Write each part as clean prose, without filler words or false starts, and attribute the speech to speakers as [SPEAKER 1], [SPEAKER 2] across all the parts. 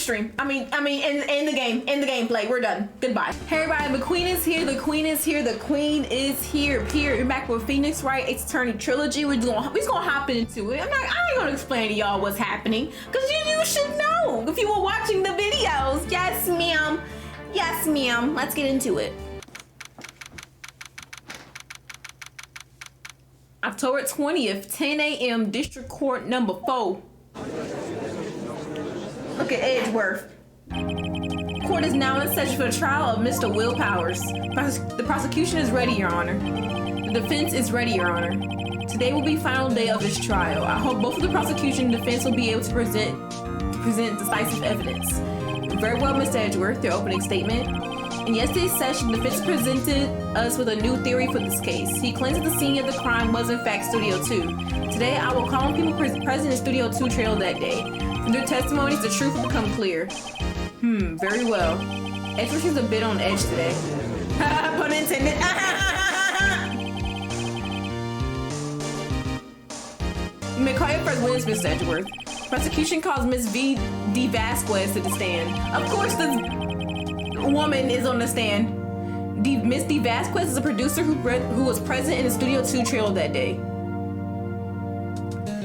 [SPEAKER 1] stream. I mean, in the game, in the gameplay. We're done. Goodbye. Hey everybody, the queen is here. The queen is here. The queen is here. Here, you're back with Phoenix, right? It's Attorney Trilogy. We're just gonna hop into it. I ain't gonna explain to y'all what's happening, cause you should know if you were watching the videos. Yes, ma'am. Yes, ma'am. Let's get into it. October 20th, 10 a.m. District Court number 4. Look at Edgeworth. Court is now in session for the trial of Mr. Will Powers. The prosecution is ready, Your Honor. The defense is ready, Your Honor. Today will be final day of this trial. I hope both of the prosecution and defense will be able to present decisive evidence. Very well, Mr. Edgeworth, your opening statement. In yesterday's session, the defense presented us with a new theory for this case. He claims that the scene of the crime was in fact Studio 2. Today, I will call on people present in Studio 2 trailer that day. From their testimonies, the truth will become clear. Very well. Edgeworth is a bit on edge today. Pun intended. You may call your first witness, Mr. Edgeworth. Prosecution calls Ms. V.D. Vasquez to the stand. Of course, the woman is on the stand. Miss D. Vasquez is a producer who was present in the Studio 2 trailer that day.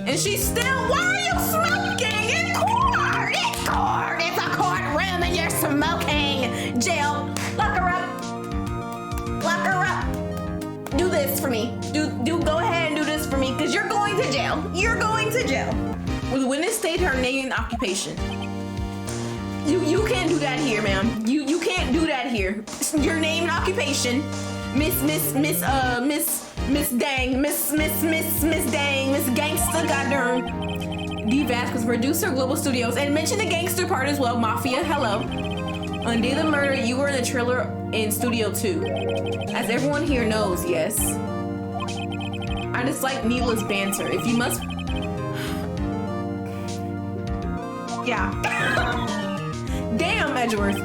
[SPEAKER 1] And she's still, why are you smoking? In court! In court! It's a courtroom and you're smoking! Jail! Lock her up! Lock her up! Do this for me. Go ahead and do this for me, because you're going to jail. You're going to jail. Will the witness state her name and occupation? You can't do that here, ma'am. You can't do that here. Your name and occupation, Miss Dang, Miss Gangsta, goddamn. D. Vasquez, producer, Global Studios, and mention the gangster part as well. Mafia, hello. On the day of the murder, you were in the trailer in Studio 2. As everyone here knows, yes. I dislike needless banter. If you must, yeah. Damn, Edgeworth.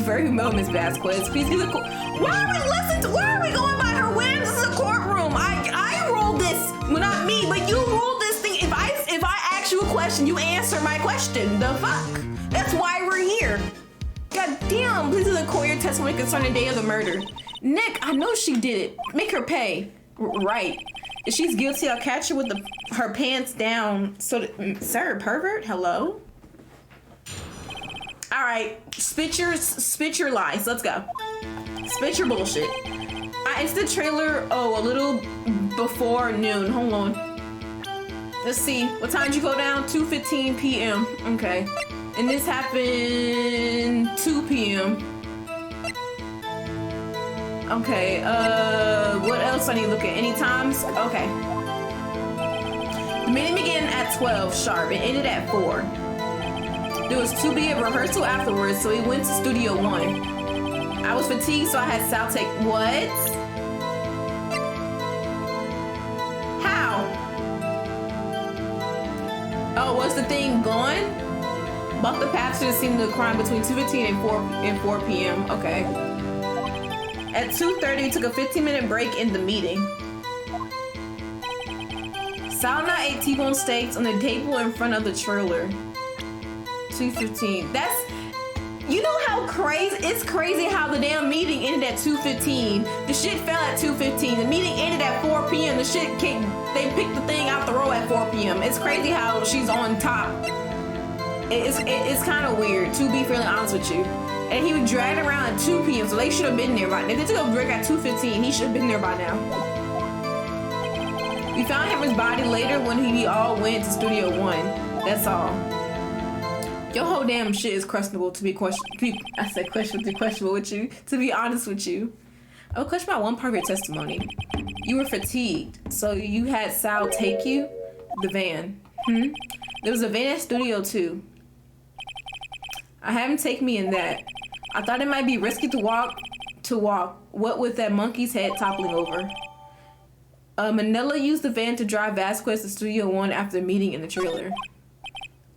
[SPEAKER 1] Very well, Miss Vasquez. Please give the court. Why are we going by her whims? This is a courtroom. I ruled this. Well, not me, but you ruled this thing. If I ask you a question, you answer my question. The fuck? That's why we're here. God damn. Please give the court your testimony concerning the day of the murder. Nick, I know she did it. Make her pay. Right. If she's guilty, I'll catch her with her pants down. So, sir, pervert. Hello. All right, spit your lies. Let's go. Spit your bullshit. It's the trailer. Oh, a little before noon. Hold on. Let's see. What time did you go down? 2:15 p.m. Okay. And this happened 2 p.m. Okay. What else I need to look at? Any times? Okay. The meeting began at 12 sharp. It ended at 4. There was to be a rehearsal afterwards, so he went to Studio 1. I was fatigued, so I had Sal take... What? How? Oh, was the thing gone? Buck the path to the scene of the crime between 2:15 and 4 p.m. Okay. At 2:30, we took a 15-minute break in the meeting. Sal and I ate T-bone steaks on the table in front of the trailer. 2:15. That's, you know how crazy, it's crazy how the damn meeting ended at 2:15. The shit fell at 2:15. The meeting ended at 4 p.m. The shit kicked, they picked the thing out the row at 4 p.m. It's crazy how she's on top. It's kind of weird, to be fairly honest with you. And he was dragged around at 2 p.m. so they should have been there by now. If they took a break at 2:15, he should have been there by now. We found his body later when we all went to Studio 1. That's all. Your whole damn shit is questionable to be questionable. I said questionable with you. To be honest with you, I will question about one part of your testimony. You were fatigued, so you had Sal take you the van. There was a van at Studio 2. I had him take me in that. I thought it might be risky to walk. What with that monkey's head toppling over. Manila used the van to drive Vasquez to Studio 1 after the meeting in the trailer.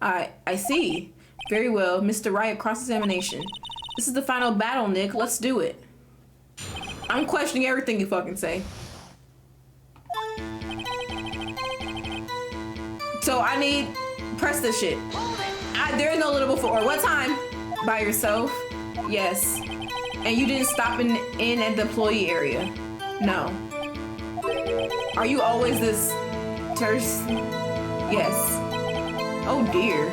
[SPEAKER 1] I see. Very well, Mr. Wright, cross-examination. This is the final battle, Nick. Let's do it. I'm questioning everything you fucking say. So I need, press this shit. There is no little before. What time? By yourself? Yes. And you didn't stop in at the employee area? No. Are you always this terse? Yes. Oh dear.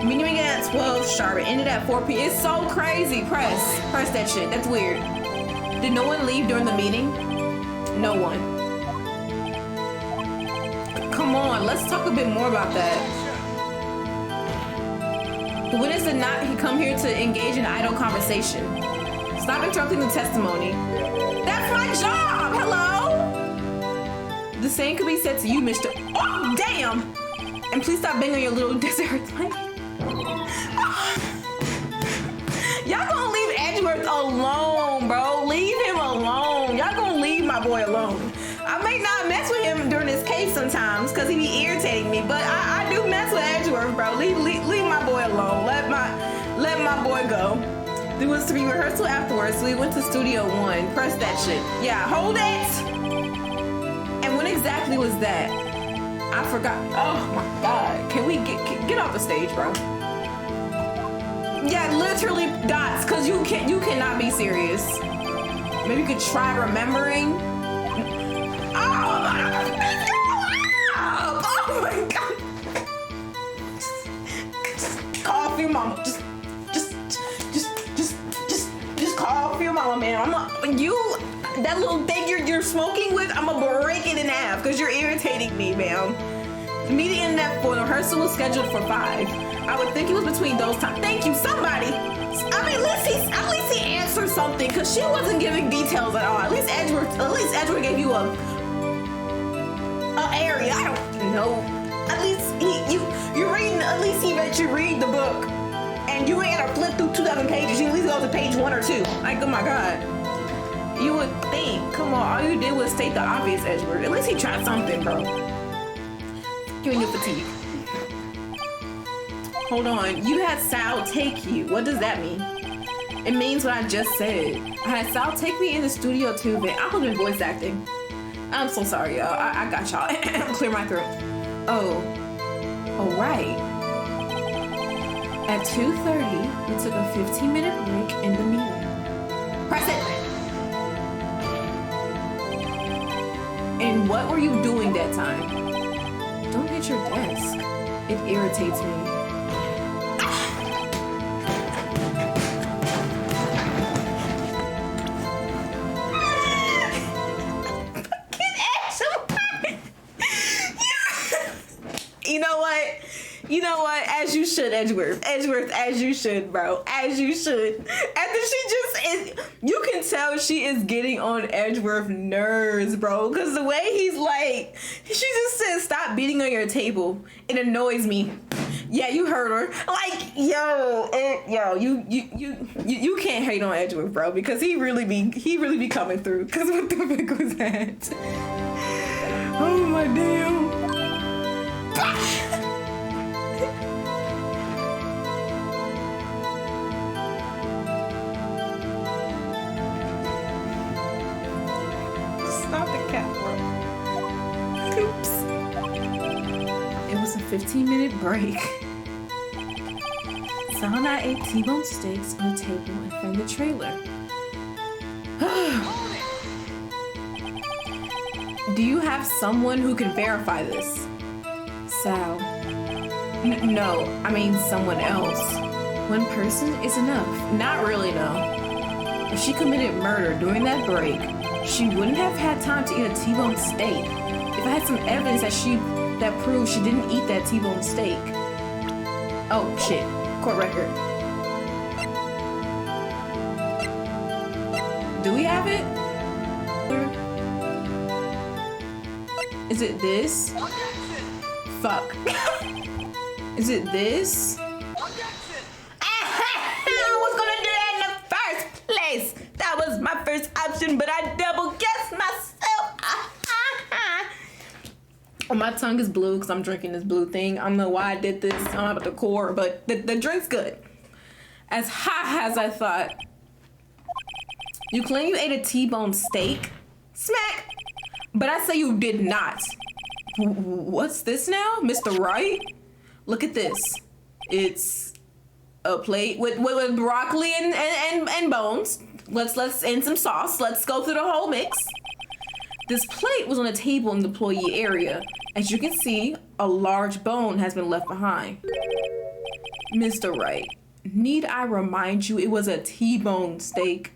[SPEAKER 1] Meeting began at 12 sharp. It ended at 4 p.m. It's so crazy. Press that shit. That's weird. Did no one leave during the meeting? No one. Come on, let's talk a bit more about that. The witness did not come here to engage in idle conversation. Stop interrupting the testimony. That's my job! Hello? The same could be said to you, Mr. Oh, damn! And please stop banging on your little dessert plate. Y'all gonna leave Edgeworth alone, bro. Leave him alone. Y'all gonna leave my boy alone. I may not mess with him during this case sometimes because he be irritating me, but I do mess with Edgeworth, bro. Leave my boy alone. Let my boy go. There was 3 rehearsal afterwards, so we went to Studio 1. Press that shit. Yeah, hold it. And when exactly was that? I forgot. Oh my God. Can we get off the stage, bro? Yeah, literally dots, cause you cannot be serious. Maybe you could try remembering. Oh my God. Just call for your mama. Just call for your mama, man. That little thing you're smoking with, I'm gonna break it in half because you're irritating me, man. The meeting ended at 4. The rehearsal was scheduled for 5. I would think it was between those times. Thank you, somebody. I mean, at least he answered something because she wasn't giving details at all. At least Edgeworth gave you a area. I don't know. At least you're reading. At least he let you read the book, and you ain't gotta flip through 2,000 pages. You at least go to page 1 or 2. Like, oh my God. You would think. Come on, all you did was state the obvious, Edgeworth. At least he tried something, bro. You and your fatigue. Hold on. You had Sal take you. What does that mean? It means what I just said. I had Sal take me in the studio too, but I would have been voice acting. I'm so sorry, y'all. I got y'all. Clear my throat. Oh, right. At 2:30, we took a 15-minute break in the meeting. Press it! And what were you doing that time? Don't hit your desk. It irritates me. You know what? As you should, Edgeworth. Edgeworth, as you should, bro. As you should. And then you can tell she is getting on Edgeworth's nerves, bro. Because the way he's like, she just said, stop beating on your table. It annoys me. Yeah, you heard her. Like, yo, you can't hate on Edgeworth, bro, because he really be coming through. Because what the fuck was that? Oh my damn. Stop the cat, bro. Oops. It was a 15-minute break. Sal and I ate T-bone steaks on the table and from the trailer. Do you have someone who can verify this? Sal. No, I mean someone else. One person is enough. Not really, no. If she committed murder during that break, she wouldn't have had time to eat a T-bone steak. If I had some evidence that proves she didn't eat that T-bone steak. Oh, shit. Court record. Do we have it? Is it this? Fuck. Is it this? I was gonna do that in the first place. That was my first option, but I double guessed myself. Oh, my tongue is blue because I'm drinking this blue thing. I don't know why I did this. I don't know about the core, but the drink's good. As high as I thought. You claim you ate a T-bone steak? Smack. But I say you did not. What's this now, Mr. Wright? Look at this. It's a plate with broccoli and bones. Let's and some sauce. Let's go through the whole mix. This plate was on a table in the employee area. As you can see, a large bone has been left behind. Mr. Wright, need I remind you it was a T-bone steak?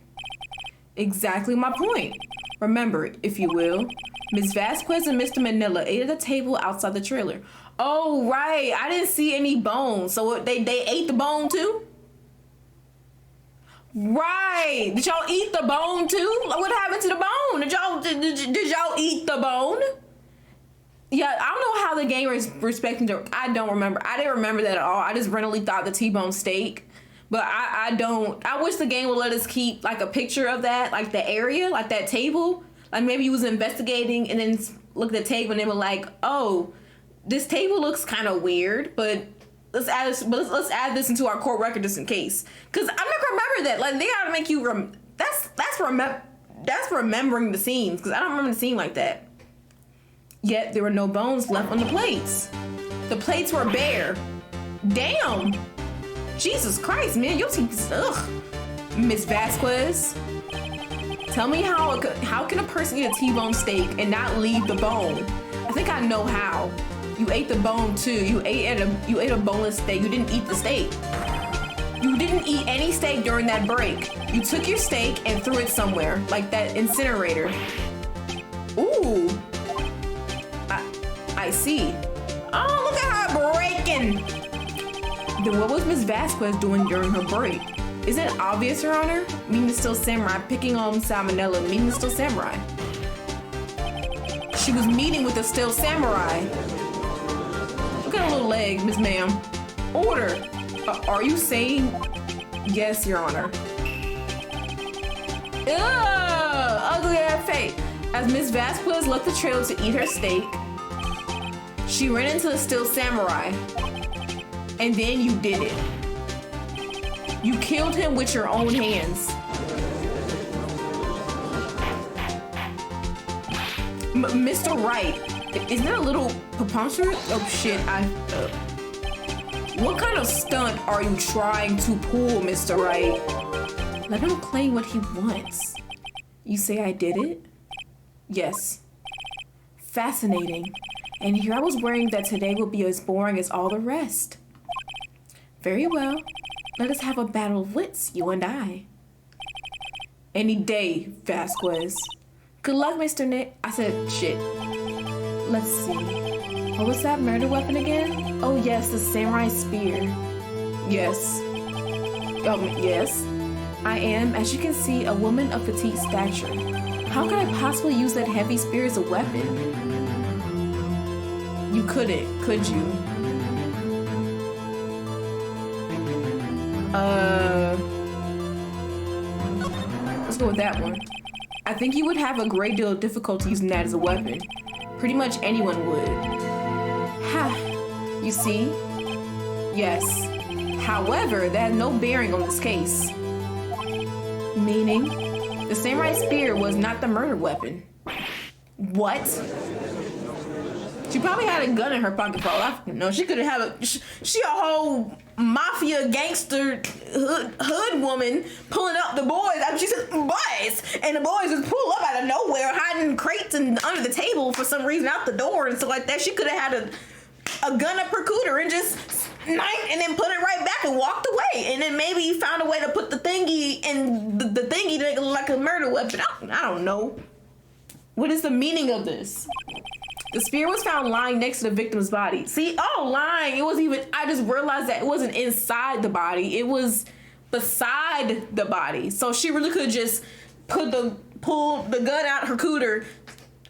[SPEAKER 1] Exactly my point. Remember, if you will, Ms. Vasquez and Mr. Manila ate at the table outside the trailer. Oh, right. I didn't see any bones. So they ate the bone too? Right. Did y'all eat the bone too? What happened to the bone? Did y'all eat the bone? Yeah, I don't know how the game is respecting the... I don't remember. I didn't remember that at all. I just randomly thought the T-bone steak. But I don't... I wish the game would let us keep like a picture of that, like the area, like that table. Like maybe you was investigating and then look at the table and they were like, oh, this table looks kind of weird, but let's add this. But let's add this into our court record just in case. Cause I'm not gonna remember that. Like they gotta make you. That's remembering the scenes. Cause I don't remember the scene like that. Yet there were no bones left on the plates. The plates were bare. Damn. Jesus Christ, man, your teeth. Ugh. Miss Vasquez. Tell me how can a person eat a T-bone steak and not leave the bone? I think I know how. You ate the bone too. You ate a boneless steak. You didn't eat the steak. You didn't eat any steak during that break. You took your steak and threw it somewhere, like that incinerator. Ooh. I see. Oh, look at her breaking. Then what was Miss Vasquez doing during her break? Isn't it obvious, Your Honor? Mean the Still Samurai picking on Salmonella. Mean the Still Samurai. She was meeting with the Still Samurai. Look at her little leg, Miss Ma'am. Order. Are you saying yes, Your Honor? Ugh, ugly ass face. As Miss Vasquez left the trailer to eat her steak, she ran into the Still Samurai. And then you did it. You killed him with your own hands. Mr. Wright, isn't that a little preposterous? Oh shit, What kind of stunt are you trying to pull, Mr. Wright? Let him claim what he wants. You say I did it? Yes. Fascinating. And here I was worrying that today would be as boring as all the rest. Very well. Let us have a battle of wits, you and I. Any day, Vasquez. Good luck, Mr. Nick. I said, shit. Let's see. What was that murder weapon again? Oh, yes, the samurai spear. Yes. Yes. I am, as you can see, a woman of petite stature. How could I possibly use that heavy spear as a weapon? You couldn't, could you? Let's go with that one. I think you would have a great deal of difficulty using that as a weapon. Pretty much anyone would. Ha, you see? Yes. However, that has no bearing on this case. Meaning, the samurai spear was not the murder weapon. What? She probably had a gun in her pocket for all I know. She could have she a whole mafia gangster hood woman pulling up the boys. I mean, she said boys, and the boys just pull up out of nowhere, hiding in crates and under the table for some reason out the door and stuff like that. She could have had a gun up her cooter and just sniped and then put it right back and walked away. And then maybe found a way to put the thingy in the thingy to look like a murder weapon. I don't know. What is the meaning of this? The spear was found lying next to the victim's body. See, lying. It wasn't even, I just realized that it wasn't inside the body. It was beside the body. So she really could just pull the gun out her cooter,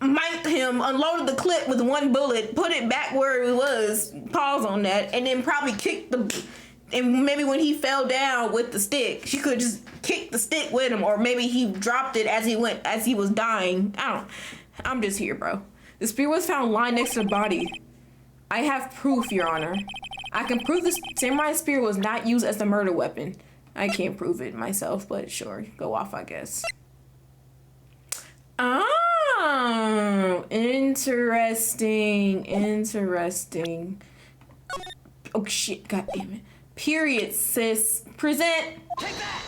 [SPEAKER 1] mic'd him, unloaded the clip with one bullet, put it back where it was, pause on that, and then probably kicked and maybe when he fell down with the stick, she could just kick the stick with him, or maybe he dropped it as he was dying. I'm just here, bro. The spear was found lying next to the body. I have proof, Your Honor. I can prove the samurai spear was not used as the murder weapon. I can't prove it myself, but sure, go off, I guess. Oh, interesting. Oh shit, god damn it. Period, sis. Present.
[SPEAKER 2] Take that!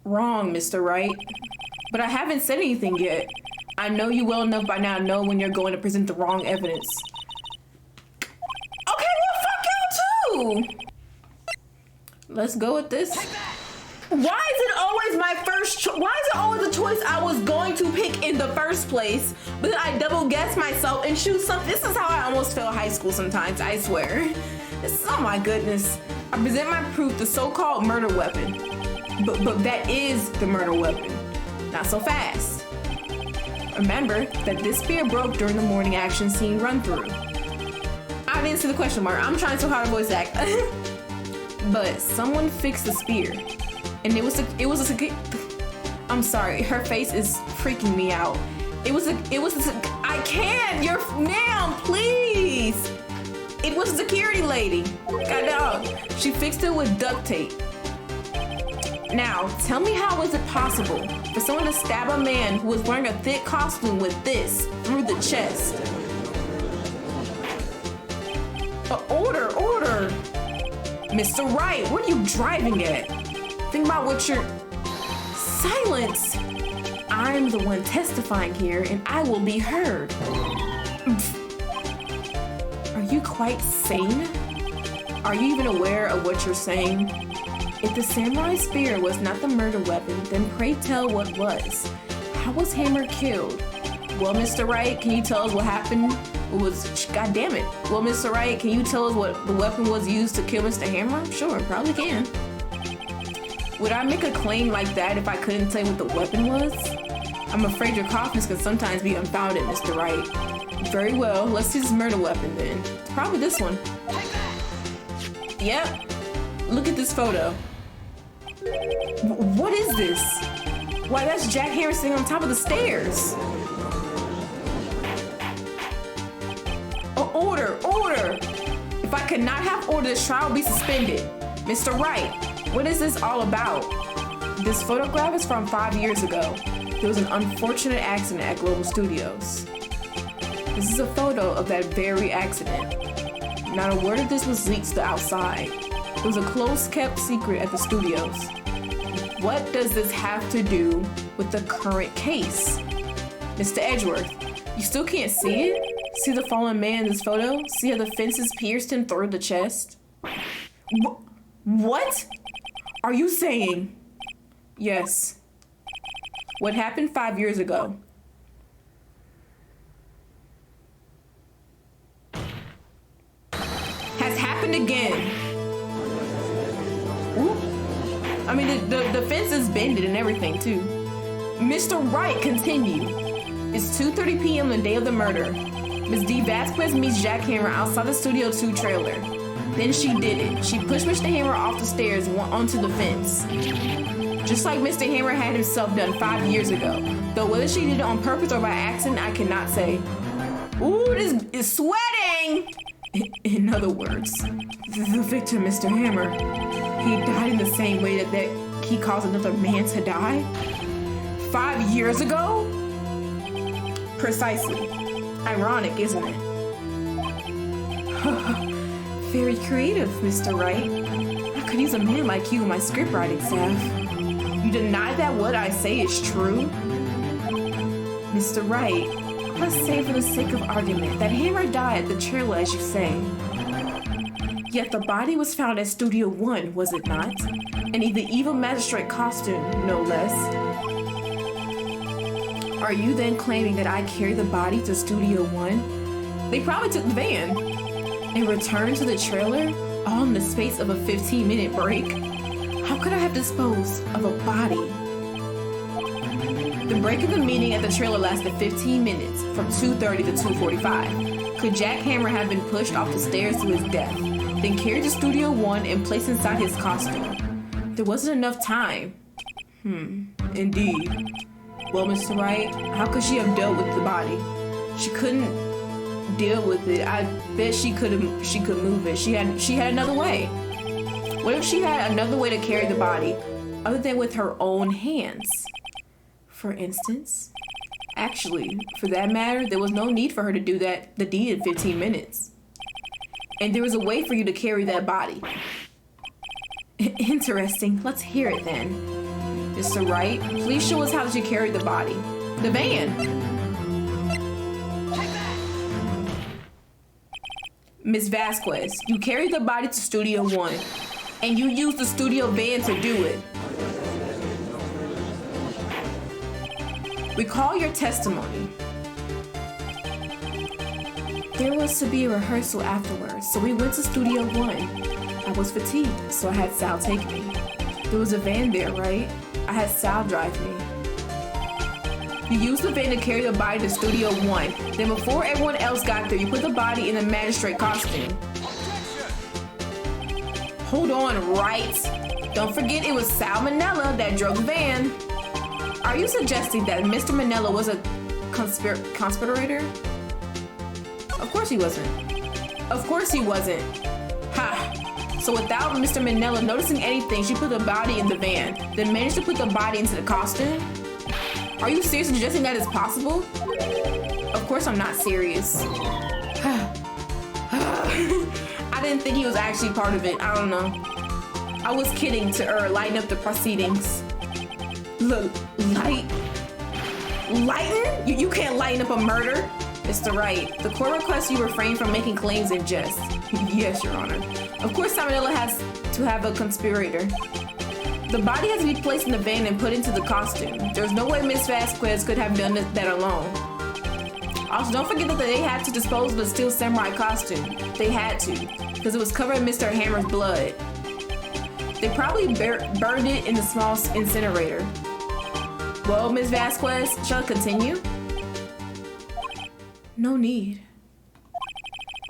[SPEAKER 1] Wrong, Mr. Wright. But I haven't said anything yet. I know you well enough by now to know when you're going to present the wrong evidence. Okay, well, fuck you too! Let's go with this. Why is it always my first choice? Why is it always the choice I was going to pick in the first place? But then I double guess myself and choose something. This is how I almost fail high school sometimes, I swear. Oh my goodness. I present my proof, the so-called murder weapon. But that is the murder weapon. Not so fast. Remember that this spear broke during the morning action scene run through. I didn't see the question mark. I'm trying so hard to voice act. But someone fixed the spear. And it was a I'm sorry, her face is freaking me out. I can't, ma'am, please. It was a security lady. God dog. She fixed it with duct tape. Now, tell me how is it possible for someone to stab a man who was wearing a thick costume with this through the chest? Order. Mr. Wright, what are you driving at? Think about what you're... Silence! I'm the one testifying here, and I will be heard. Are you quite sane? Are you even aware of what you're saying? If the samurai spear was not the murder weapon, then pray tell what was. How was Hammer killed? Well, Mr. Wright, can you tell us what happened? God damn it. Well, Mr. Wright, can you tell us what the weapon was used to kill Mr. Hammer? Sure, probably can. Would I make a claim like that if I couldn't tell you what the weapon was? I'm afraid your confidence can sometimes be unfounded, Mr. Wright. Very well, let's see this murder weapon then. It's probably this one. Yep. Look at this photo. What is this? Why, that's Jack Hammer sitting on top of the stairs. Order! If I could not have order, this trial will be suspended. Mr. Wright, what is this all about? This photograph is from 5 years ago. There was an unfortunate accident at Global Studios. This is a photo of that very accident. Not a word of this was leaked to the outside. It was a close-kept secret at the studios. What does this have to do with the current case? Mr. Edgeworth, you still can't see it? See the fallen man in this photo? See how the fences pierced him through the chest? What? Are you saying? Yes. What happened 5 years ago? Has happened again. Ooh. I mean, the fence is bended and everything, too. Mr. Wright, continue. It's 2:30 p.m. the day of the murder. Ms. D. Vasquez meets Jack Hammer outside the Studio 2 trailer. Then she did it. She pushed Mr. Hammer off the stairs and onto the fence. Just like Mr. Hammer had himself done 5 years ago. Though whether she did it on purpose or by accident, I cannot say. Ooh, this is sweating! In other words, the victim, Mr. Hammer, he died in the same way that he caused another man to die? 5 years ago? Precisely. Ironic, isn't it? Very creative, Mr. Wright. I could use a man like you in my scriptwriting staff. You deny that what I say is true? Mr. Wright, let's say for the sake of argument that Hammer died at the trailer, as you say. Yet the body was found at Studio 1, was it not? And in the evil magistrate costume, no less. Are you then claiming that I carried the body to Studio 1? They probably took the van and returned to the trailer all in the space of a 15-minute break. How could I have disposed of a body? The break in the meeting at the trailer lasted 15 minutes, from 2:30 to 2:45. Could Jack Hammer have been pushed off the stairs to his death, then carried to Studio 1 and placed inside his costume? There wasn't enough time. Indeed. Well, Mr. Wright, how could she have dealt with the body? She couldn't deal with it. I bet she could move it. She had another way. What if she had another way to carry the body, other than with her own hands? For instance, Actually, for that matter, there was no need for her to do the deed in 15 minutes. And there was a way for you to carry that body. Interesting. Let's hear it then. Mr. Wright, please show us how you carried the body. The van. Ms. Vasquez, you carried the body to Studio 1, and you used the studio van to do it. Recall your testimony. There was to be a rehearsal afterwards, so we went to Studio 1. I was fatigued, so I had Sal take me. There was a van there, right? I had Sal drive me. You used the van to carry the body to Studio 1. Then before everyone else got there, you put the body in a magistrate costume. Hold on, right? Don't forget it was Sal Manella that drove the van. Are you suggesting that Mr. Manella was a conspirator? Of course he wasn't. Of course he wasn't. Ha! So without Mr. Manella noticing anything, she put the body in the van, then managed to put the body into the costume? Are you seriously suggesting that is possible? Of course I'm not serious. I didn't think he was actually part of it. I don't know. I was kidding to lighten up the proceedings. Lighten? You can't lighten up a murder. Mr. Wright, the court requests you refrain from making claims in jest. Yes, Your Honor. Of course, Salmonella has to have a conspirator. The body has to be placed in the van and put into the costume. There's no way Miss Vasquez could have done that alone. Also, don't forget that they had to dispose of the steel samurai costume. They had to, because it was covered in Mr. Hammer's blood. They probably burned it in the small incinerator. Well, Miss Vasquez, shall I continue? No need.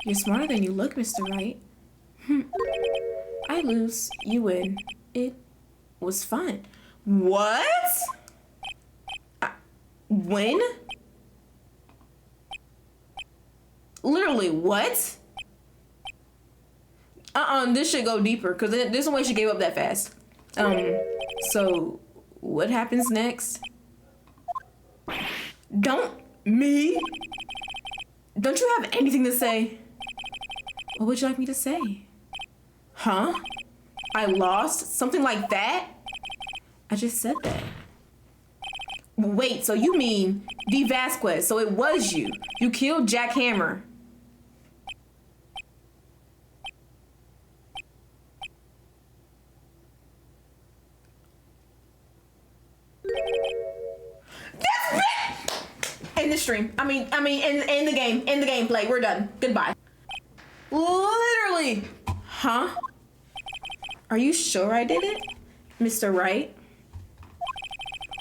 [SPEAKER 1] You're smarter than you look, Mr. Wright. I lose, you win. It was fun. What? Win? Literally, what? This should go deeper, because there's no way she gave up that fast. So, what happens next? Don't you have anything to say? What would you like me to say? Huh? I lost? Something like that? I just said that. Wait, so you mean V. Vasquez, so it was you. You killed Jack Hammer. In the stream. I mean, in the game. In the gameplay. We're done. Goodbye. Literally. Huh? Are you sure I did it? Mr. Wright?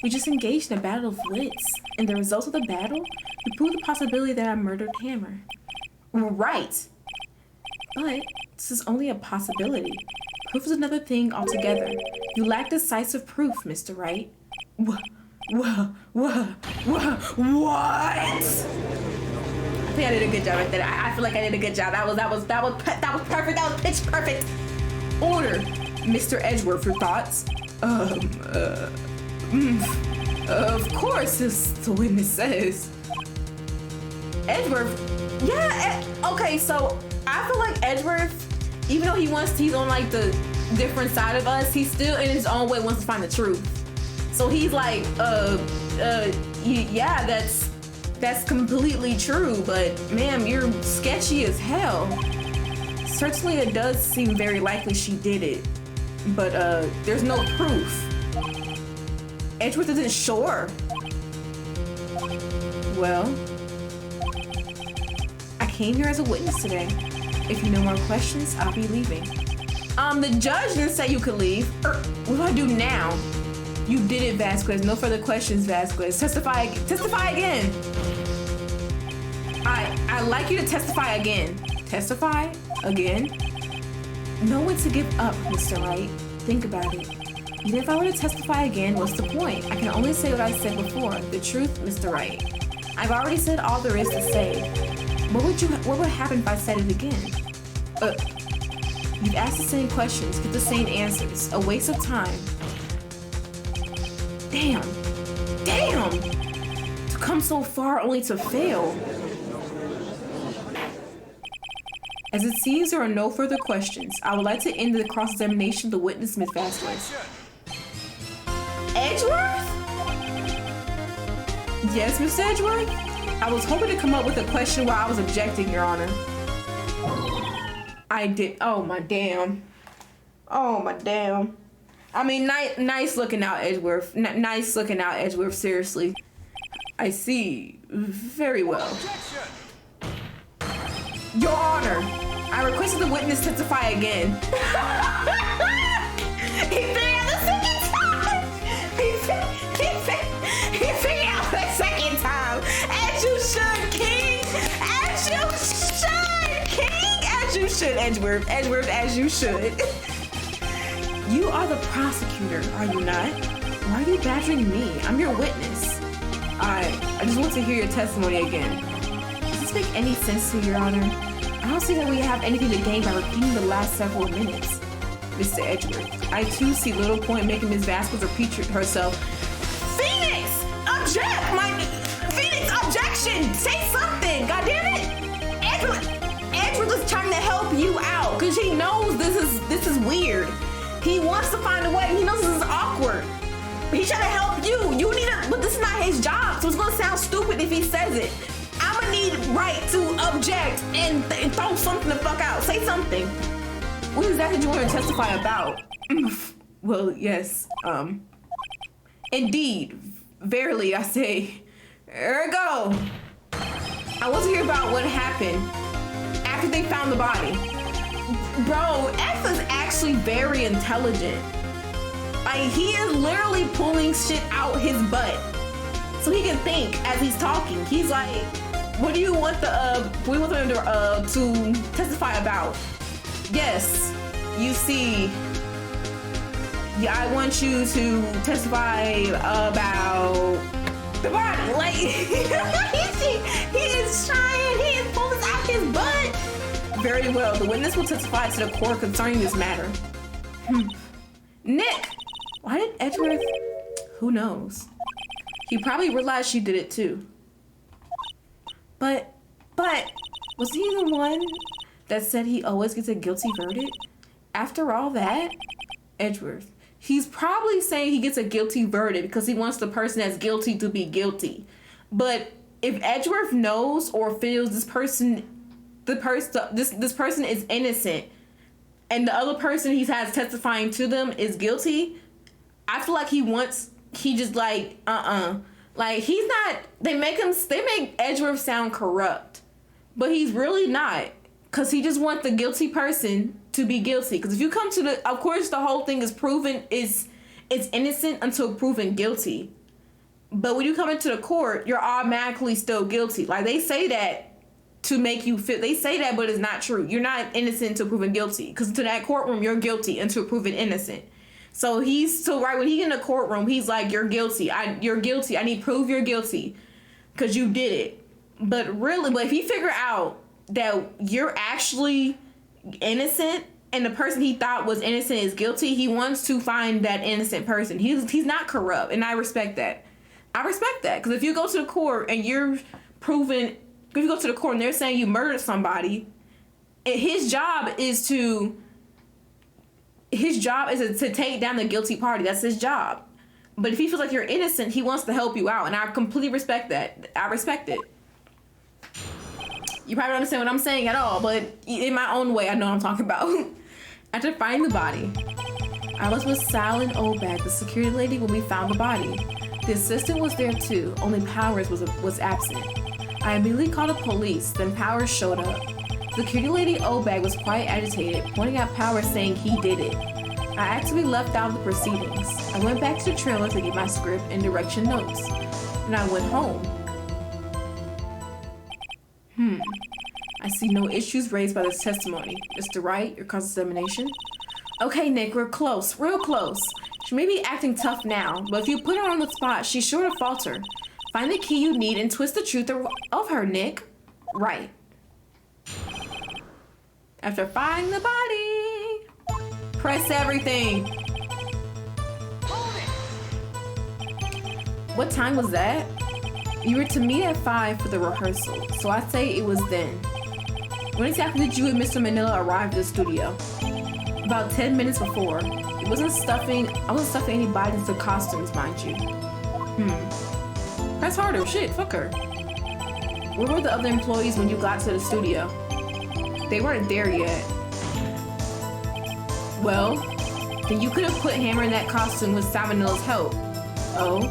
[SPEAKER 1] We just engaged in a battle of wits. And the results of the battle, you proved the possibility that I murdered Hammer. Right. But this is only a possibility. Proof is another thing altogether. You lack decisive proof, Mr. Wright. What? I think I did a good job at that. I feel like I did a good job. That was perfect. That was pitch perfect. Order, Mr. Edgeworth, your thoughts? Of course, as the witness says. Edgeworth, yeah. Okay, so I feel like Edgeworth, even though he's on like the different side of us, he still in his own way wants to find the truth. So he's like, yeah, that's completely true, but ma'am, you're sketchy as hell. Certainly it does seem very likely she did it, but there's no proof. Edgeworth isn't sure. Well, I came here as a witness today. If you no more questions, I'll be leaving. The judge didn't say you could leave. What do I do now? You did it, Vasquez. No further questions, Vasquez. Testify again. I'd like you to testify again. Testify again? Know when to give up, Mr. Wright. Think about it. Even if I were to testify again, what's the point? I can only say what I said before. The truth, Mr. Wright. I've already said all there is to say. What would happen if I said it again? You've asked the same questions, get the same answers. A waste of time. Damn. come so far only to fail. As it seems there are no further questions, I would like to end the cross-examination of the witness, Ms. Fastway. Edgeworth? Yes, Mr. Edgeworth? I was hoping to come up with a question while I was objecting, Your Honor. I did. Oh, my damn. Oh, my damn. I mean, nice looking out, Edgeworth. Nice looking out, Edgeworth, seriously. I see. Very well. Your Honor, I requested the witness testify again. He figured out the second time. He figured out the second time. As you should, King. As you should, King. As you should, Edgeworth. Edgeworth, as you should. You are the prosecutor, are you not? Why are you badgering me? I'm your witness. I just want to hear your testimony again. Does this make any sense to you, Your Honor? I don't see that we have anything to gain by repeating the last several minutes. Mr. Edgeworth, I too see little point making Ms. Vasquez repeat herself. Phoenix! Object! Phoenix, objection! Say something! God damn it! Edgeworth is trying to help you out because he knows this is weird. He wants to find a way. He knows this is awkward. He's trying to help you. But this is not his job, so it's gonna sound stupid if he says it. I'm gonna need right to object and throw something the fuck out. Say something. What exactly do you want to testify about? Well, yes. Indeed. Verily, I say. Ergo. I want to hear about what happened after they found the body. Bro, F is actually very intelligent. Like, he is literally pulling shit out his butt so he can think as he's talking. He's like, what do you want them to testify about? Yes, you see, yeah, I want you to testify about the body. Like, he is trying, he is pulling this out his butt. Very well, the witness will testify to the court concerning this matter. Nick, why did Edgeworth? Who knows? He probably realized she did it too. But, was he the one that said he always gets a guilty verdict? After all that, Edgeworth, he's probably saying he gets a guilty verdict because he wants the person that's guilty to be guilty. But if Edgeworth knows or feels this person is innocent and the other person he has testifying to them is guilty, I feel like he just like, like he's not, they make Edgeworth sound corrupt, but he's really not, because he just wants the guilty person to be guilty. Because if you come to of course the whole thing is proven, it's innocent until proven guilty. But when you come into the court, you're automatically still guilty. Like, they say that to make you feel, they say that, but it's not true. You're not innocent until proven guilty. Because to that courtroom, you're guilty until proven innocent. So right when he in the courtroom, he's like, you're guilty. You're guilty. I need proof you're guilty because you did it. But if he figure out that you're actually innocent and the person he thought was innocent is guilty, he wants to find that innocent person. He's not corrupt, and I respect that. Because if you go to the court and you're proven, if you go to the court and they're saying you murdered somebody, his job is to take down the guilty party. That's his job. But if he feels like you're innocent, he wants to help you out, and I completely respect that. I respect it. You probably don't understand what I'm saying at all, but in my own way, I know what I'm talking about. After finding the body, I was with Sal and Obag. The security lady when we found the body. The assistant was there too, only Powers was absent. I immediately called the police, then Powers showed up. Security lady Obag was quite agitated, pointing out Powers saying he did it. I actively left out of the proceedings. I went back to the trailer to get my script and direction notes. And I went home. I see no issues raised by this testimony. Mr. Wright, your cross-examination? Okay, Nick, we're close, real close. She may be acting tough now, but if you put her on the spot, she's sure to falter. Find the key you need and twist the truth of her, Nick. Right. After finding the body, press everything. What time was that? You were to meet at 5 for the rehearsal, so I'd say it was then. When exactly did you and Mr. Manila arrive at the studio? About 10 minutes before. I wasn't stuffing any bodies into costumes, mind you. Press harder, shit, fuck her. Where were the other employees when you got to the studio? They weren't there yet. Well, then you could have put Hammer in that costume with Salmonella's help. Oh,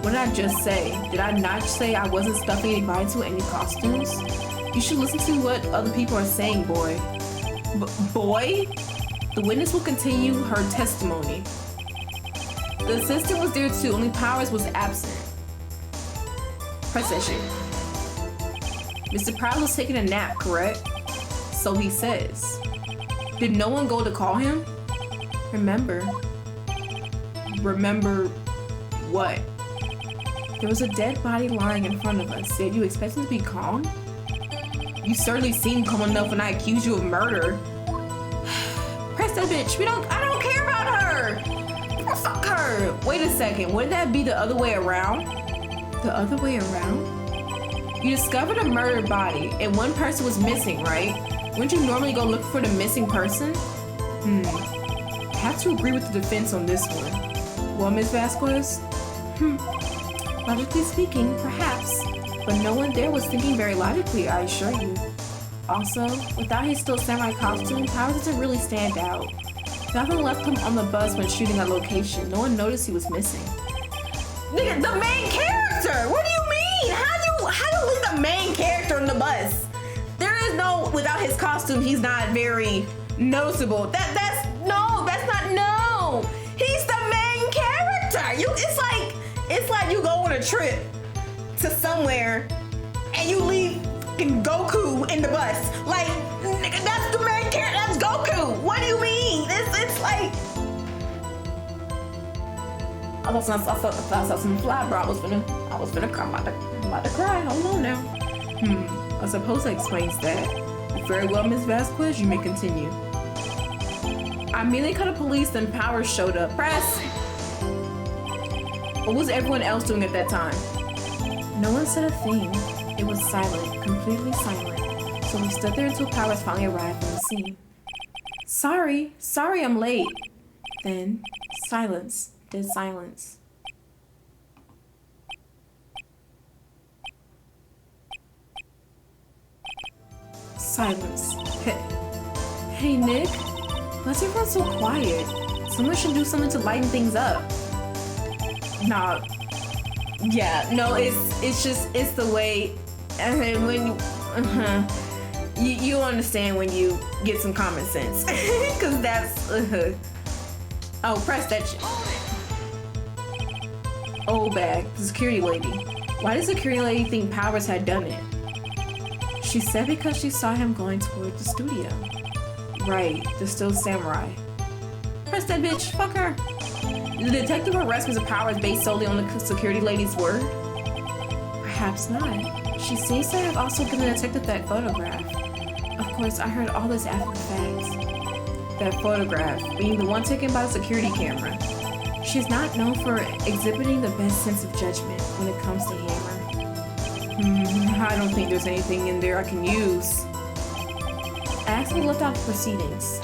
[SPEAKER 1] what did I just say? Did I not say I wasn't stuffing anybody into any costumes? You should listen to what other people are saying, boy. Boy? The witness will continue her testimony. The assistant was there too, only Powers was absent. Press that shit. Mr. Powers was taking a nap, correct? So he says. Did no one go to call him? Remember what? There was a dead body lying in front of us. Did you expect him to be calm? You certainly seem calm enough when I accuse you of murder. Press that bitch. I don't care about her. Fuck her. Wait a second. Wouldn't that be the other way around? The other way around? You discovered a murdered body and one person was missing, right? Wouldn't you normally go look for the missing person? I have to agree with the defense on this one. Well, Ms. Vasquez? Logically speaking, perhaps. But no one there was thinking very logically, I assure you. Also, without his still samurai costume, Powers doesn't really stand out. Nothing left him on the bus when shooting that location. No one noticed he was missing. Nigga, the main character! What do you mean? How you leave the main character on the bus? There is no, without his costume, he's not very noticeable. That's not, he's the main character. It's like you go on a trip to somewhere and you leave fucking Goku in the bus. Like, nigga, that's the main character, that's Goku. What do you mean? It's like, I saw some fly, bro. I was gonna cry. I'm about to cry. Hold on now. I suppose that explains that. Very well, Ms. Vasquez, you may continue. I immediately called the police, then Powers showed up. Press! What was everyone else doing at that time? No one said a thing. It was silent, completely silent. So we stood there until Powers finally arrived on the scene. Sorry, I'm late. Then, silence, dead silence. Silence. Hey, Nick? Why's everyone so quiet? Someone should do something to lighten things up. Nah. Yeah, no, it's the way, and when you understand when you get some common sense. Cause that's, Oh, press that shit. Oh, bag, the security lady. Why did the security lady think Powers had done it? She said because she saw him going toward the studio. Right, the still samurai. Press that bitch, fuck her. Did the detective arrest Mr. Powers based solely on the security lady's word? Perhaps not. She seems to have also given the detective that photograph. Of course, I heard all this after the fact. That photograph, being the one taken by the security camera. She's not known for exhibiting the best sense of judgment when it comes to Hammer. I don't think there's anything in there I can use. I asked to be left out of proceedings.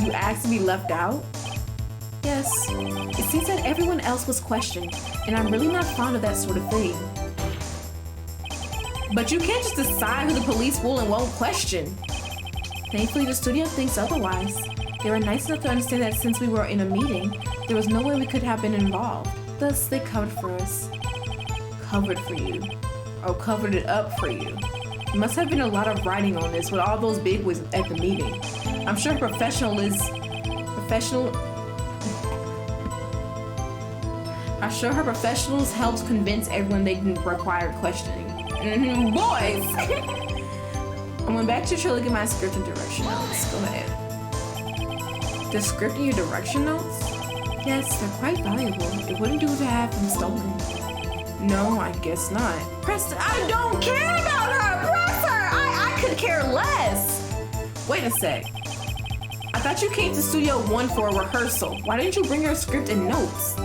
[SPEAKER 1] You asked to be left out? Yes. It seems that everyone else was questioned, and I'm really not fond of that sort of thing. But you can't just decide who the police will and won't question. Thankfully, the studio thinks otherwise. They were nice enough to understand that since we were in a meeting, there was no way we could have been involved. Thus, they covered for us. Covered for you. Or covered it up for you. There must have been a lot of writing on this with all those bigwigs at the meeting. I'm sure her professionals helped convince everyone they didn't require questioning. Boys! I went back to Trilogy my script and direction notes. Go ahead. The script and your direction notes? Yes, they're quite valuable. It wouldn't do to have them stolen. No, I guess not. Preston, I don't care about her! Press her! I could care less! Wait a sec. I thought you came to Studio 1 for a rehearsal. Why didn't you bring your script and notes?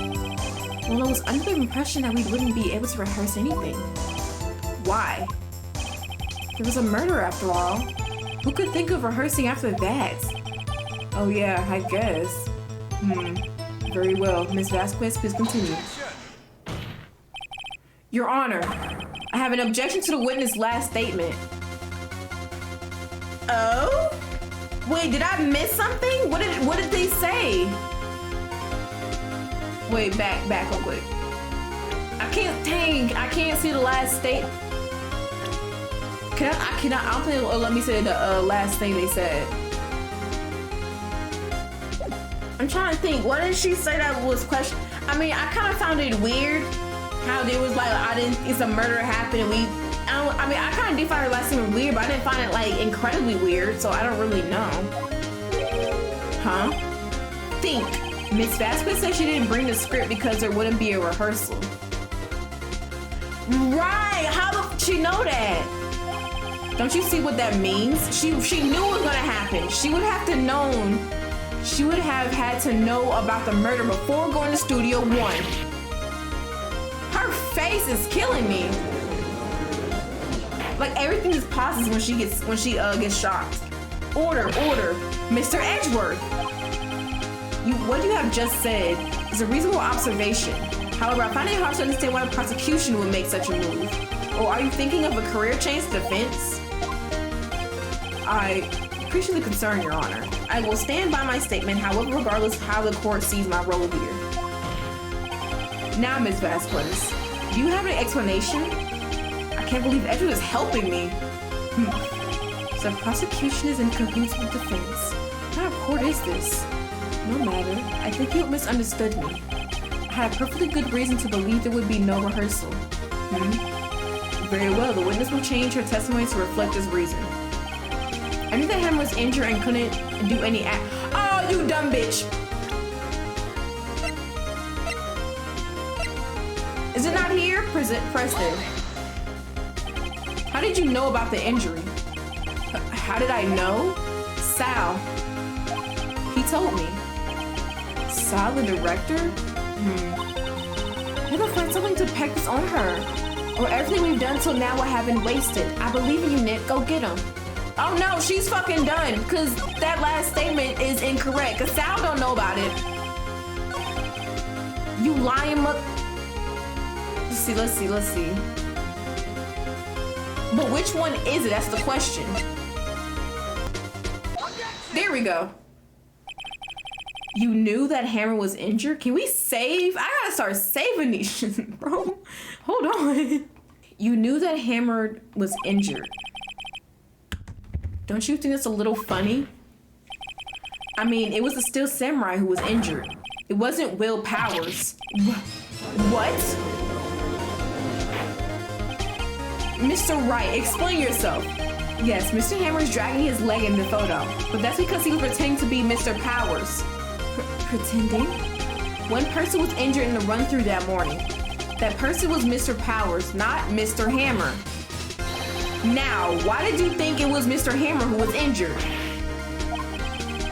[SPEAKER 1] Well, I was under the impression that we wouldn't be able to rehearse anything. Why? There was a murder after all. Who could think of rehearsing after that? Oh yeah, I guess. Very well. Ms. Vasquez, please continue. Your Honor, I have an objection to the witness' last statement. Oh? Wait, did I miss something? What did they say? Wait, back real quick. I can't see the last statement. I don't think it'll let me say the last thing they said. I'm trying to think. What did she say that was question? I mean, I kind of found it weird how there was like, it's a murder happened and I kind of did find her last statement weird, but I didn't find it like incredibly weird, so I don't really know. Huh? Think. Miss Vasquez said she didn't bring the script because there wouldn't be a rehearsal. Right! How did she know that? Don't you see what that means? She knew it was gonna happen. She would have had to know about the murder before going to Studio One. Her face is killing me. Like everything just pauses when she gets shocked. Order, Mr. Edgeworth. What you have just said is a reasonable observation. However, I find it hard to understand why the prosecution would make such a move. Or are you thinking of a career change to defense? I appreciate the concern, Your Honor. I will stand by my statement, however, regardless of how the court sees my role here. Now, Ms. Vasquez, do you have an explanation? I can't believe Edgeworth is helping me. So the prosecution is in cahoots with defense. What kind of court is this? No matter. I think you misunderstood me. I had a perfectly good reason to believe there would be no rehearsal. Very well, the witness will change her testimony to reflect this reason. I knew that Hammer was injured and couldn't do any act. Oh, you dumb bitch! Is it not here? Preston. How did you know about the injury? How did I know? Sal. He told me. Sal, the director? I gotta find something to peck this on her. Or everything we've done till now will have been wasted. I believe in you, Nick. Go get him. Oh no, she's fucking done. Cause that last statement is incorrect. Cause Sal don't know about it. You lying up. Let's see. But which one is it? That's the question. There we go. You knew that Hammer was injured? Can we save? I gotta start saving these shit, bro. Hold on. You knew that Hammer was injured. Don't you think that's a little funny? I mean, it was the Steel Samurai who was injured. It wasn't Will Powers. What? Mr. Wright, explain yourself. Yes, Mr. Hammer is dragging his leg in the photo, but that's because he was pretending to be Mr. Powers. Pretending? One person was injured in the run-through that morning. That person was Mr. Powers, not Mr. Hammer. Now, why did you think it was Mr. Hammer who was injured?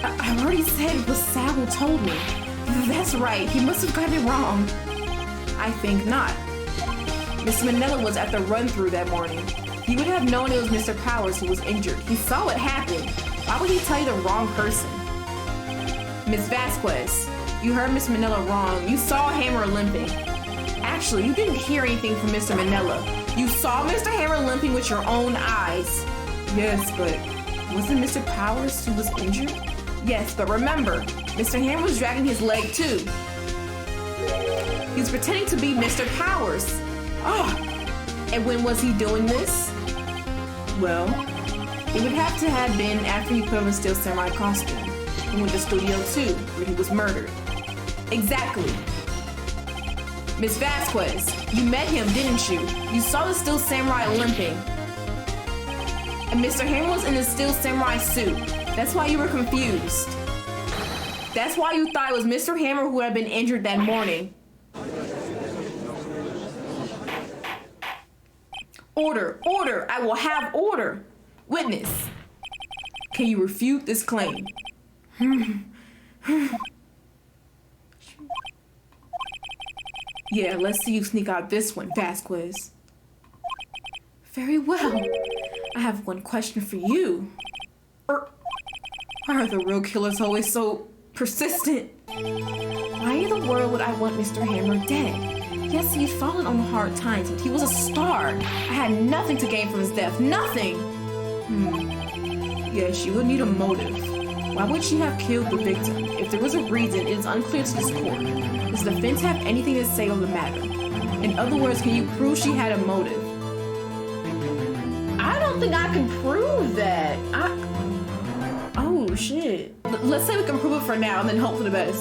[SPEAKER 1] I already said it was Sal who told me. That's right, he must have gotten it wrong. I think not. Mr. Manila was at the run-through that morning. He would have known it was Mr. Powers who was injured. He saw what happened. Why would he tell you the wrong person? Ms. Vasquez, you heard Miss Manila wrong. You saw Hammer limping. Actually, you didn't hear anything from Mr. Manila. You saw Mr. Hammer limping with your own eyes. Yes, but wasn't Mr. Powers who was injured? Yes, but remember, Mr. Hammer was dragging his leg too. He was pretending to be Mr. Powers. Oh, and when was he doing this? Well, it would have to have been after he put on a Steel Samurai costume and went to Studio 2, where he was murdered. Exactly. Miss Vasquez, you met him, didn't you? You saw the Steel Samurai limping. And Mr. Hammer was in the Steel Samurai suit. That's why you were confused. That's why you thought it was Mr. Hammer who had been injured that morning. Order, order, I will have order. Witness, can you refute this claim? Yeah, let's see you sneak out this one, Vasquez. Very well. I have one question for you. Why are the real killers always so persistent? Why in the world would I want Mr. Hammer dead? Yes, he's fallen on hard times, but he was a star. I had nothing to gain from his death. Nothing! Yes, you would need a motive. Why would she have killed the victim? If there was a reason, it is unclear to this court. Does the defense have anything to say on the matter? In other words, can you prove she had a motive? I don't think I can prove that. Oh, shit. Let's say we can prove it for now and then hope for the best.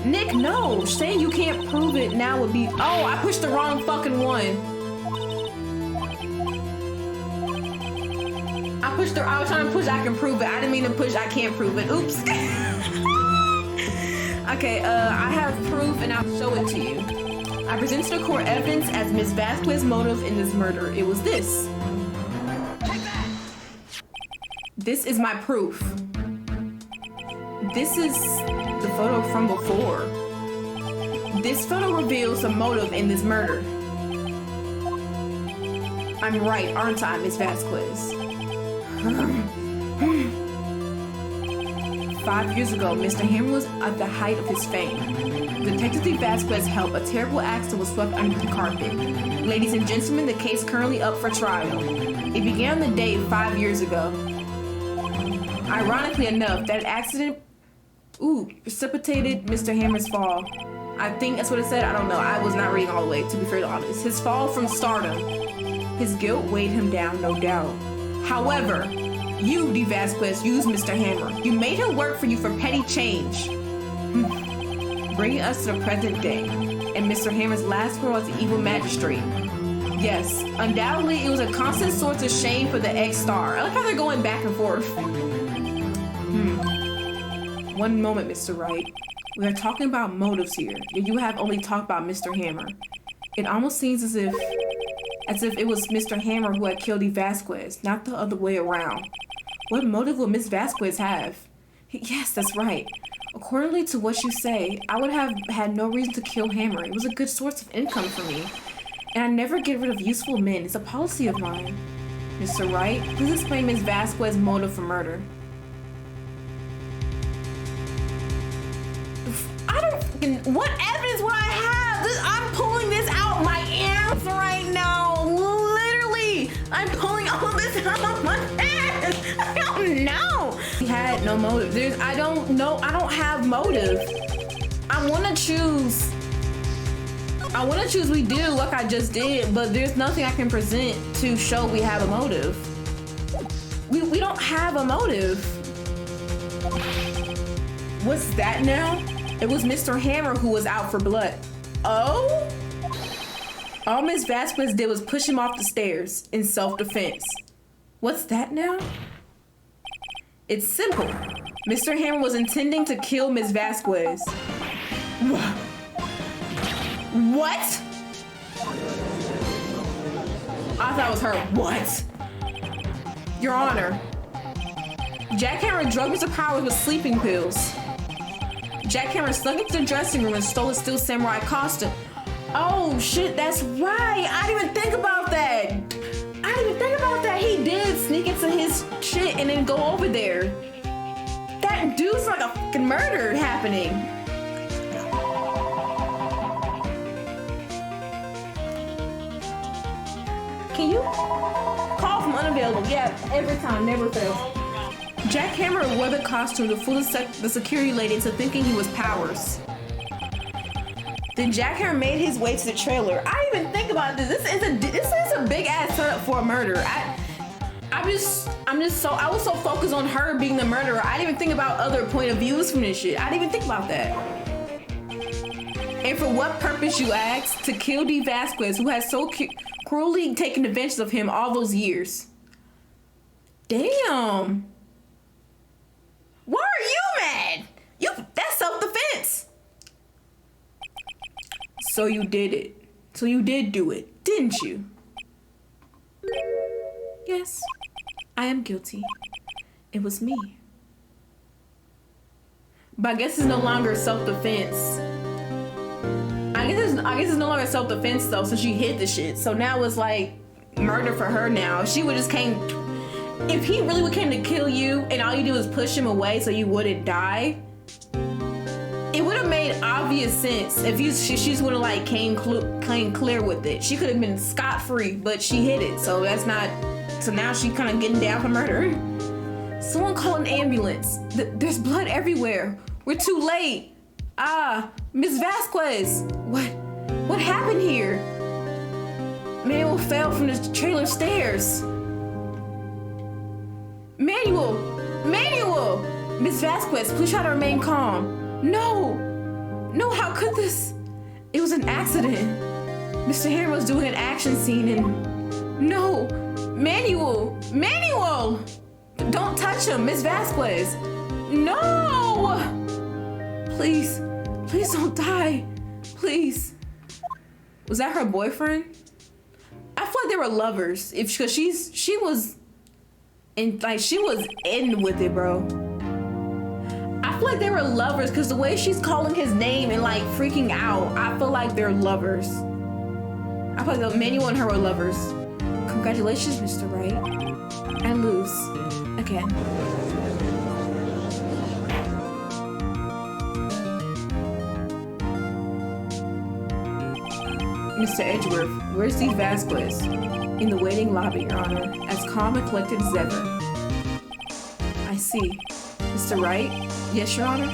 [SPEAKER 1] Nick, no. Saying you can't prove it now would be... Oh, I pushed the wrong fucking one. I was trying to push I can prove it. I didn't mean to push I can't prove it. Oops. Okay, I have proof and I'll show it to you. I present to the court evidence as Ms. Vasquez's motive in this murder. It was this. This is my proof. This is the photo from before. This photo reveals a motive in this murder. I'm right, aren't I, Ms. Vasquez? 5 years ago, Mr. Hammer was at the height of his fame. Detective Vasquez helped a terrible accident was swept under the carpet. Ladies and gentlemen, the case currently up for trial. It began on the day 5 years ago. Ironically enough, that accident precipitated Mr. Hammer's fall. I think that's what it said. I don't know. I was not reading all the way, to be fairly honest. His fall from stardom. His guilt weighed him down, no doubt. However, you, D. Vasquez, used Mr. Hammer. You made him work for you for petty change. Bringing us to the present day. And Mr. Hammer's last word was the evil magistrate. Yes, undoubtedly it was a constant source of shame for the ex-star. I like how they're going back and forth. One moment, Mr. Wright. We are talking about motives here, yet you have only talked about Mr. Hammer. It almost seems as if it was Mr. Hammer who had killed E. Vasquez, not the other way around. What motive would Miss Vasquez have? Yes, that's right. Accordingly to what you say, I would have had no reason to kill Hammer. It was a good source of income for me. And I never get rid of useful men. It's a policy of mine. Mr. Wright, please explain Miss Vasquez's motive for murder. What evidence would I have? I'm pulling this out my ass right now. Literally, I'm pulling all this out of my ass. I don't know. He had no motive. I don't know. I don't have motive. I want to choose we do like I just did, but there's nothing I can present to show we have a motive. We don't have a motive. What's that now? It was Mr. Hammer who was out for blood. Oh? All Miss Vasquez did was push him off the stairs in self-defense. What's that now? It's simple. Mr. Hammer was intending to kill Miss Vasquez. What? I thought it was her. What? Your Honor, Jack Hammer drugged Mr. Powers with sleeping pills. Jack Hammer snuck into the dressing room and stole his Steel Samurai costume. Oh shit, that's right. I didn't even think about that. He did sneak into his shit and then go over there. That dude's like a fucking murder happening. Can you call from unavailable? Yeah, every time, never fails. Jack Hammer wore the costume to fool the security lady into thinking he was Powers. Then Jack Hammer made his way to the trailer. I didn't even think about this. This is a big ass setup for a murder. I was so focused on her being the murderer. I didn't even think about other point of views from this shit. I didn't even think about that. And for what purpose, you ask? To kill D. Vasquez, who has so cruelly taken advantage of him all those years. Damn. Why are you mad? That's self-defense. So you did it. So you did do it, didn't you? Yes, I am guilty. It was me. But I guess it's no longer self-defense. guess it's no longer self-defense though, so she hid the shit. So now it's like murder for her now. She would just came. If he really would came to kill you and all you do is push him away so you wouldn't die, it would have made obvious sense if she's would have like came clear with it. She could have been scot-free, but she hid it. So that's not. So now she kind of getting down for murder. Someone call an ambulance. There's blood everywhere. We're too late. Miss Vasquez. What happened here? Manuel fell from the trailer stairs. Manuel! Miss Vasquez, please try to remain calm. No, how could this? It was an accident. Mr. Harry was doing an action scene and... No! Manuel! Don't touch him, Miss Vasquez! No! Please don't die. Please. Was that her boyfriend? I feel like they were lovers. Because she was in with it, bro. I feel like they were lovers because the way she's calling his name and like freaking out, I feel like they're lovers. I feel like Manuel and her were lovers. Congratulations, Mr. Wright. I lose. Again. Mr. Edgeworth, where's Steve Vasquez? In the waiting lobby, Your Honor, as calm and collected as ever. I see. Mr. Wright? Yes, Your Honor?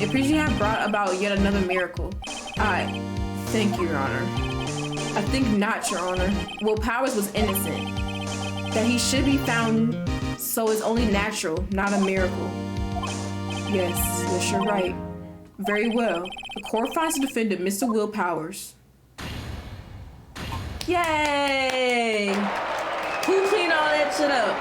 [SPEAKER 1] It appears you have brought about yet another miracle. Thank you, Your Honor. I think not, Your Honor. Will Powers was innocent. That he should be found, so it's only natural, not a miracle. Yes, you're right. Very well. The court finds the defendant, Mr. Will Powers. Yay! Who cleaned all that shit up?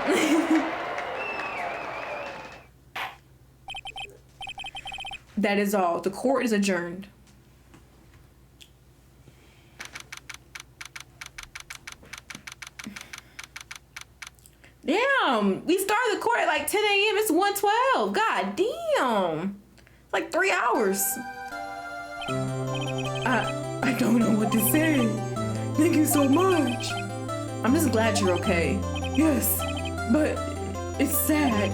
[SPEAKER 1] That is all. The court is adjourned. Damn! We started the court at like 10 a.m. It's 1:12. God damn! It's like 3 hours. I don't know what to say. Thank you so much. I'm just glad you're okay. Yes, but it's sad.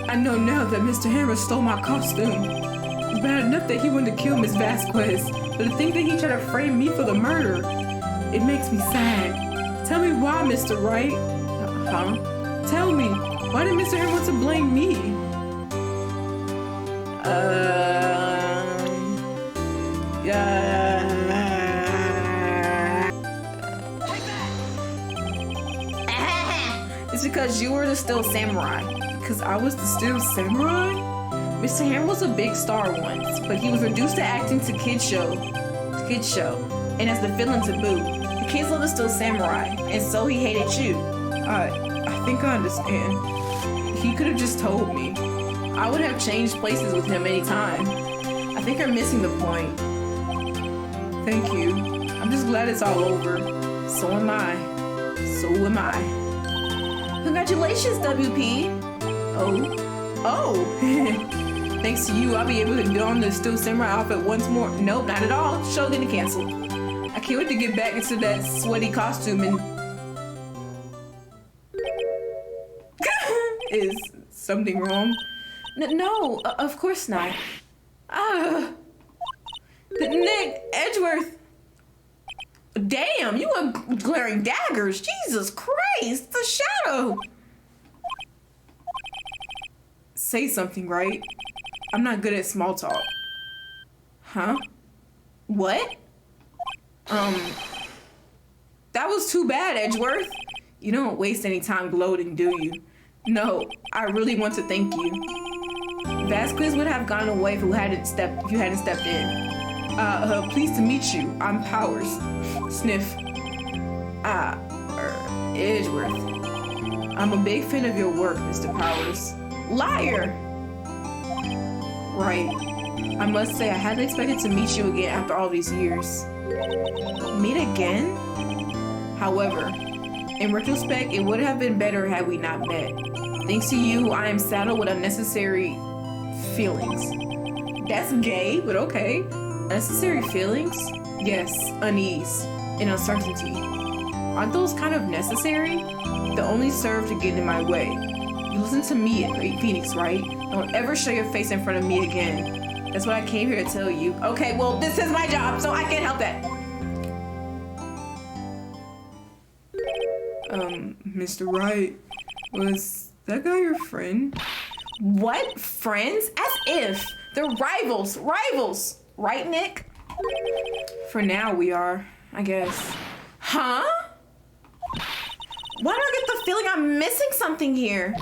[SPEAKER 1] I know now that Mr. Hammer stole my costume. It's bad enough that he wanted to kill Miss Vasquez, but to think that he tried to frame me for the murder, it makes me sad. Tell me why, Mr. Wright. Tell me, why did Mr. Hammer want to blame me? It's because you were the still samurai. Because I was the still samurai? Mr. Hammer was a big star once, but he was reduced to acting to kids show, and as the villain to boot. The kids loved the still samurai, and so he hated you. I think I understand. He could have just told me. I would have changed places with him anytime. I think you're missing the point. Thank you. I'm just glad it's all over. So am I. So am I. Congratulations, WP. Oh. Thanks to you, I'll be able to don the still samurai outfit once more. Nope, not at all. Show getting canceled. I can't wait to get back into that sweaty costume and... Is something wrong? No, of course not. Nick Edgeworth. Damn, you were glaring daggers. Jesus Christ, the shadow. Say something, right? I'm not good at small talk. Huh? What? That was too bad, Edgeworth. You don't waste any time gloating, do you? No, I really want to thank you. Vasquez would have gone away if you hadn't stepped in. Pleased to meet you. I'm Powers. Sniff. Edgeworth. I'm a big fan of your work, Mr. Powers. Liar! Right. I must say, I hadn't expected to meet you again after all these years. Meet again? However, in retrospect, it would have been better had we not met. Thanks to you, I am saddled with unnecessary feelings. That's gay, but okay. Unnecessary feelings? Yes, unease and uncertainty. Aren't those kind of necessary? They only serve to get in my way. You listen to me, Phoenix, right? Don't ever show your face in front of me again. That's what I came here to tell you. Okay, well, this is my job, so I can't help that. Mr. Wright, was that guy your friend? What? Friends? As if. They're rivals. Rivals. Right, Nick? For now, we are, I guess. Huh? Why do I get the feeling I'm missing something here?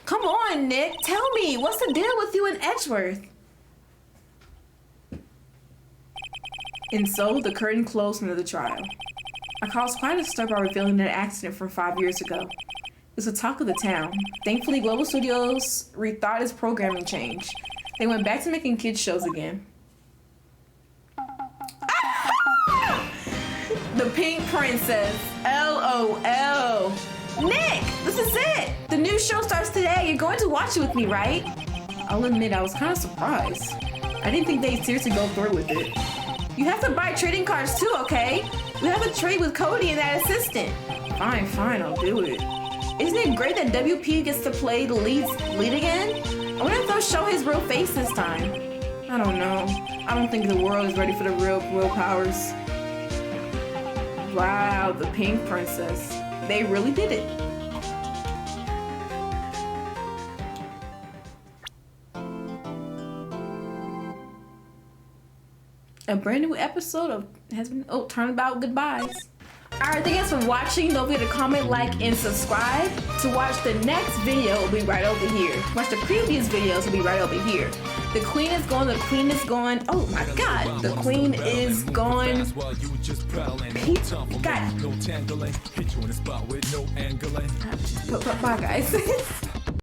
[SPEAKER 1] Come on, Nick. Tell me. What's the deal with you and Edgeworth? And so, the curtain closed into the trial. I caused quite a stir by revealing that accident from 5 years ago. It was the talk of the town. Thankfully, Global Studios rethought its programming change. They went back to making kids shows again. The Pink Princess. LOL. Nick, this is it. The new show starts today. You're going to watch it with me, right? I'll admit I was kind of surprised. I didn't think they'd seriously go through with it. You have to buy trading cards too, okay? We have a trade with Cody and that assistant. Fine, I'll do it. Isn't it great that WP gets to play the lead again? I wonder if they'll show his real face this time. I don't know. I don't think the world is ready for the real powers. Wow, the Pink Princess. They really did it. A brand new episode has been Turnabout Goodbyes. Alright, thank you guys for watching. Don't forget to comment, like, and subscribe. To watch the next video, it'll be right over here. Watch the previous videos, it'll be right over here. The queen is gone, oh my god, the queen is gone. God. Bye guys.